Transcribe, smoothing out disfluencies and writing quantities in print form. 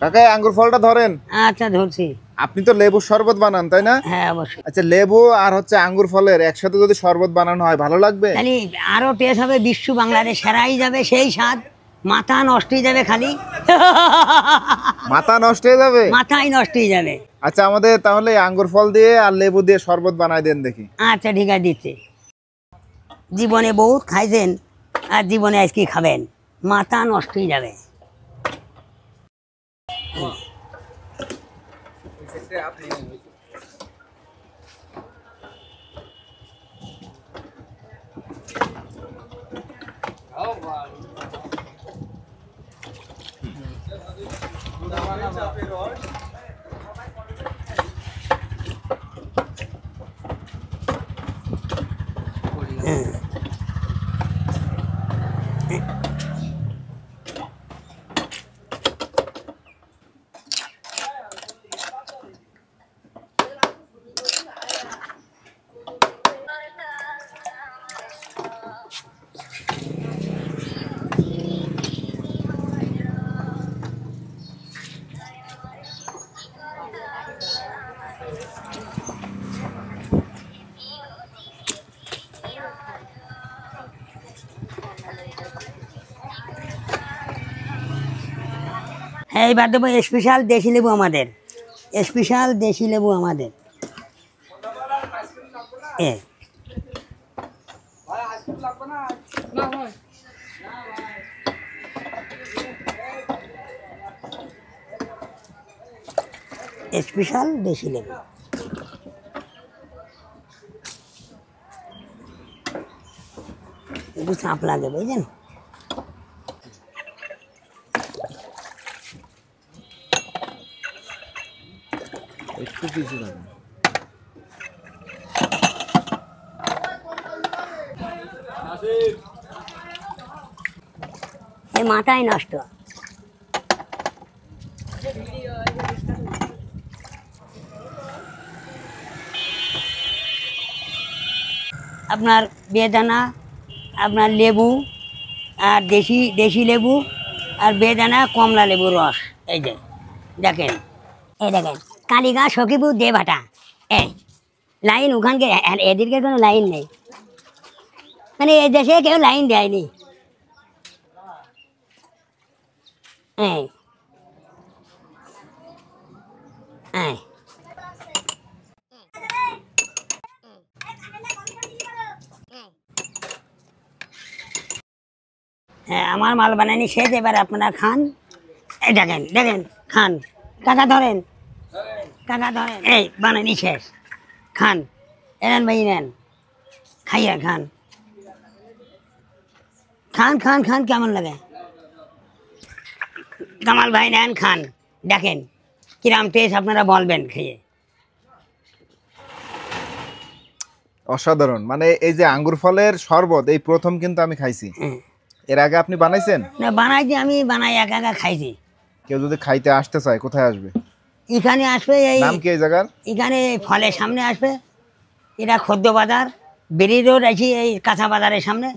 কাকা আঙ্গুর ফলটা ধরেন। আচ্ছা ধরছি। আপনি তো লেবুর শরবত বানান তাই না? হ্যাঁ অবশ্যই। আচ্ছা লেবু আর হচ্ছে আঙ্গুর ফলের একসাথে যদি শরবত বানানো হয় ভালো লাগবে? খালি আরো টেস্ট হবে, বিশ্ব বাংলাদেশ সেরাই যাবে, সেই স্বাদ, মাথা নষ্ট হয়ে যাবে খালি। মাথা নষ্ট হয়ে যাবে? মাথাই নষ্ট হয়ে যাবে। আচ্ছা আমাদের তাহলে আঙ্গুর ফল দিয়ে আর লেবু দিয়ে শরবত বানাই দেন দেখি। আচ্ছা ঠিক আছে দিচ্ছি। জীবনে বহুত খাইছেন আর জীবনে আজকে খাবেন, মাথা নষ্ট হয়ে যাবে। হ্যাঁ এবার দেবো স্পেশাল দেশি লেবু আমাদের, স্পেশাল দেশি লেবু আমাদের। স্পেশাল দেশি লেবু। একটু চাপ লাগে বুঝলেন। একটু কিছু না এই মাথায় নষ্ট। আপনার বেদানা, আপনার লেবু আর দেশি লেবু আর বেদানা কমলা লেবুর রস। এই যে দেখেন, এই দেখেন কালীগা সখীপুর দেভাটা। এই লাইন ওখানকে, এদিকে কোনো লাইন নেই, মানে এই দেশে কেউ লাইন দেয়নি। এই হ্যাঁ হ্যাঁ আমার মাল বানানি শেষ, এবার আপনারা খান। এই দেখেন দেখেন খান, কাকা ধরেন, কাকা ধরেন, এই বানানি শেষ, খান। এনেন ভাই নেন, খাইয়া খান, খান খান খান, কেমন লাগে? কামাল ভাই নেন খান, দেখেন কিরাম টেস্ট, আপনারা বলবেন খেয়ে। অসাধারণ, মানে এই যে আঙ্গুর ফলের শরবত এই প্রথম কিন্তু আমি খাইছি। এর আগে আপনি বানাইছেন? না বানাইছি, আমি বানাই একা একা খাইছি। কেউ যদি খাইতে আসতে চায় কোথায় আসবে? এখানে আসবে, এই নাম কি এই জায়গার? এখানে ফলের সামনে আসবে, এটা খদ্য বাজার, বেরি রোড আছে, এই কাঁচা বাজারের সামনে।